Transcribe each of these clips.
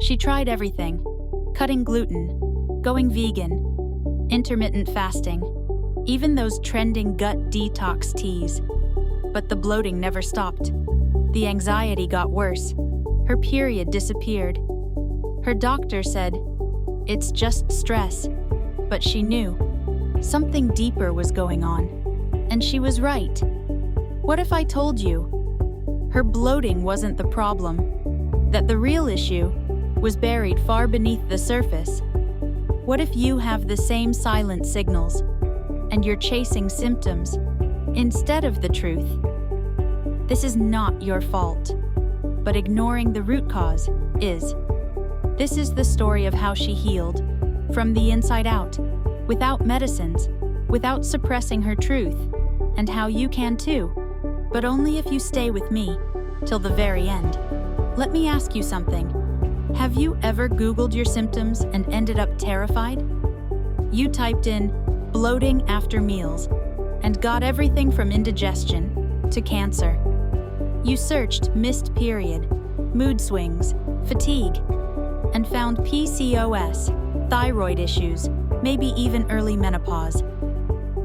She tried everything: cutting gluten, going vegan, intermittent fasting, even those trending gut detox teas. But the bloating never stopped. The anxiety got worse. Her period disappeared. Her doctor said, "It's just stress." But she knew something deeper was going on. And she was right. What if I told you her bloating wasn't the problem, that the real issue was buried far beneath the surface? What if you have the same silent signals, and you're chasing symptoms instead of the truth? This is not your fault, but ignoring the root cause is. This is the story of how she healed, from the inside out, without medicines, without suppressing her truth, and how you can too, but only if you stay with me till the very end. Let me ask you something. Have you ever Googled your symptoms and ended up terrified? You typed in bloating after meals and got everything from indigestion to cancer. You searched missed period, mood swings, fatigue, and found PCOS, thyroid issues, maybe even early menopause.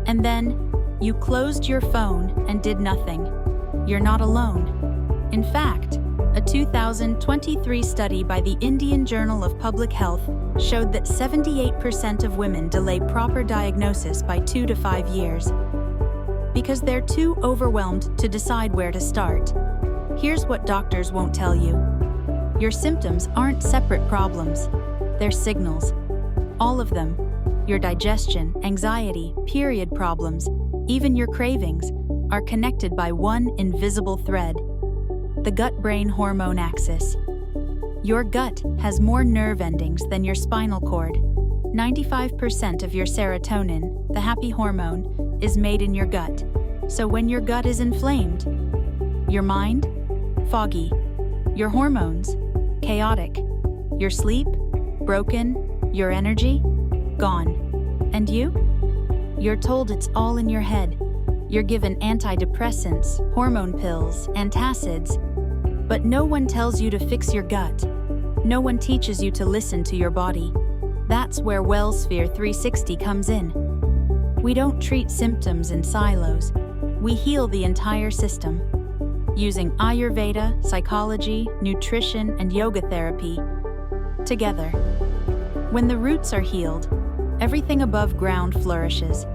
And then you closed your phone and did nothing. You're not alone. In fact, a 2023 study by the Indian Journal of Public Health showed that 78% of women delay proper diagnosis by 2 to 5 years because they're too overwhelmed to decide where to start. Here's what doctors won't tell you. Your symptoms aren't separate problems. They're signals. All of them. Your digestion, anxiety, period problems, even your cravings, are connected by one invisible thread: the gut-brain hormone axis. Your gut has more nerve endings than your spinal cord. 95% of your serotonin, the happy hormone, is made in your gut. So when your gut is inflamed, your mind, foggy, your hormones, chaotic, your sleep, broken, your energy, gone. And you? You're told it's all in your head. You're given antidepressants, hormone pills, antacids. But no one tells you to fix your gut. No one teaches you to listen to your body. That's where WELLSPHERE360 comes in. We don't treat symptoms in silos. We heal the entire system, using Ayurveda, psychology, nutrition, and yoga therapy together. When the roots are healed, everything above ground flourishes.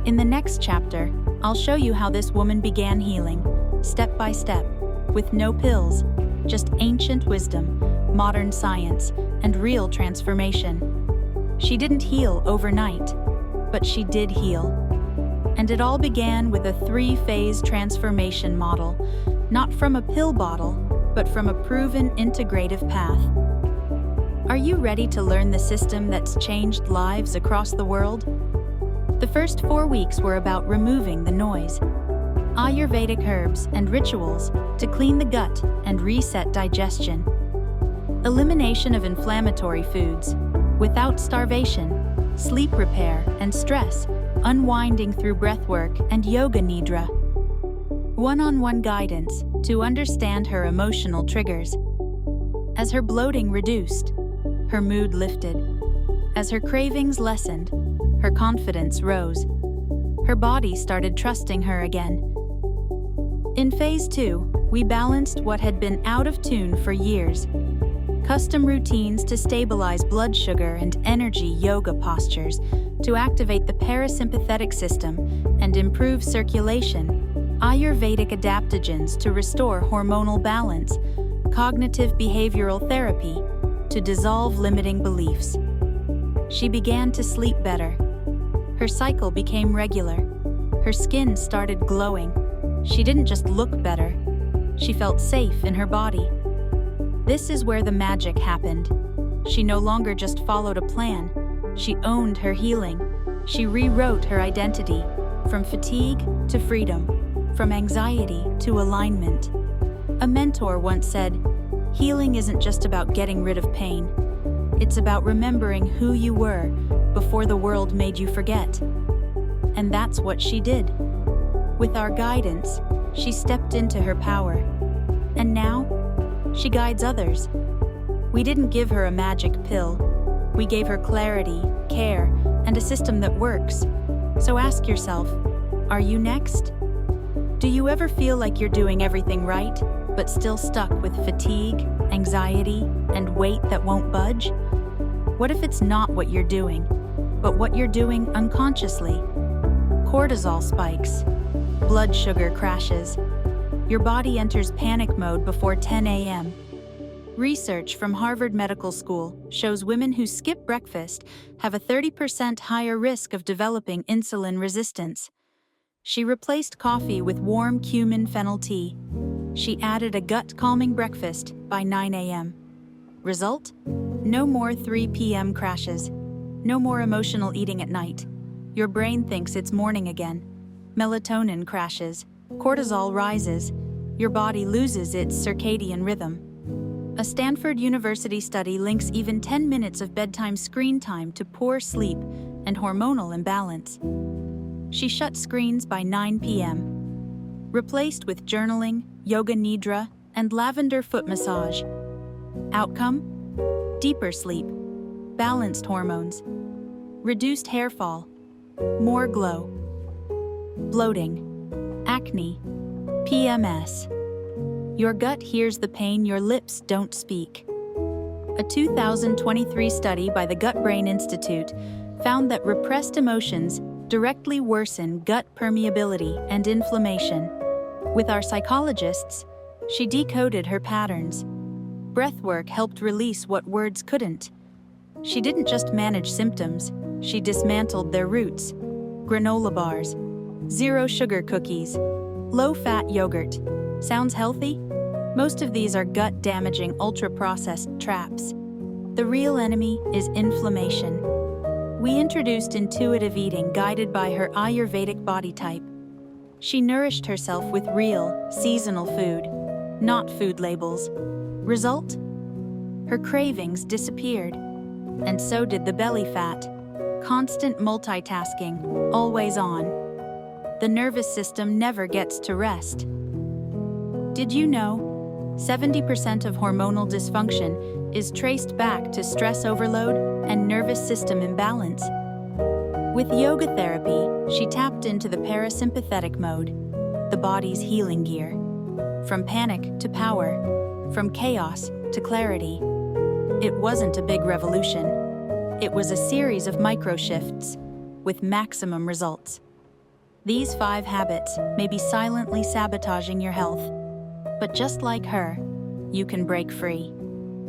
In the next chapter, I'll show you how this woman began healing, step by step, with no pills, just ancient wisdom, modern science, and real transformation. She didn't heal overnight, but she did heal. And it all began with a 3-phase transformation model, not from a pill bottle, but from a proven integrative path. Are you ready to learn the system that's changed lives across the world? The first 4 weeks were about removing the noise. Ayurvedic herbs and rituals to clean the gut and reset digestion. Elimination of inflammatory foods, without starvation, sleep repair and stress, unwinding through breathwork and yoga nidra. One-on-one guidance to understand her emotional triggers. As her bloating reduced, her mood lifted. As her cravings lessened, her confidence rose. Her body started trusting her again. In phase 2, we balanced what had been out of tune for years. Custom routines to stabilize blood sugar and energy yoga postures to activate the parasympathetic system and improve circulation, Ayurvedic adaptogens to restore hormonal balance, cognitive behavioral therapy to dissolve limiting beliefs. She began to sleep better. Her cycle became regular. Her skin started glowing. She didn't just look better. She felt safe in her body. This is where the magic happened. She no longer just followed a plan. She owned her healing. She rewrote her identity, from fatigue to freedom, from anxiety to alignment. A mentor once said, "Healing isn't just about getting rid of pain. It's about remembering who you were before the world made you forget." And that's what she did. With our guidance, she stepped into her power. And now, she guides others. We didn't give her a magic pill. We gave her clarity, care, and a system that works. So ask yourself, are you next? Do you ever feel like you're doing everything right, but still stuck with fatigue, anxiety, and weight that won't budge? What if it's not what you're doing, but what you're doing unconsciously? Cortisol spikes, blood sugar crashes. Your body enters panic mode before 10 a.m. Research from Harvard Medical School shows women who skip breakfast have a 30% higher risk of developing insulin resistance. She replaced coffee with warm cumin fennel tea. She added a gut-calming breakfast by 9 a.m. Result? No more 3 p.m. crashes. No more emotional eating at night. Your brain thinks it's morning again. Melatonin crashes. Cortisol rises. Your body loses its circadian rhythm. A Stanford University study links even 10 minutes of bedtime screen time to poor sleep and hormonal imbalance. She shut screens by 9 p.m., replaced with journaling, yoga nidra, and lavender foot massage. Outcome? Deeper sleep, balanced hormones, reduced hair fall, more glow. Bloating, acne, PMS. Your gut hears the pain your lips don't speak. A 2023 study by the Gut-Brain Institute found that repressed emotions directly worsen gut permeability and inflammation. With our psychologists, she decoded her patterns. Breathwork helped release what words couldn't. She didn't just manage symptoms, she dismantled their roots. Granola bars, zero sugar cookies, low-fat yogurt. Sounds healthy? Most of these are gut-damaging, ultra-processed traps. The real enemy is inflammation. We introduced intuitive eating guided by her Ayurvedic body type. She nourished herself with real, seasonal food, not food labels. Result? Her cravings disappeared. And so did the belly fat. Constant multitasking, always on. The nervous system never gets to rest. Did you know 70% of hormonal dysfunction is traced back to stress overload and nervous system imbalance? With yoga therapy, she tapped into the parasympathetic mode, the body's healing gear. From panic to power, from chaos to clarity. It wasn't a big revolution. It was a series of micro-shifts with maximum results. These 5 habits may be silently sabotaging your health. But just like her, you can break free.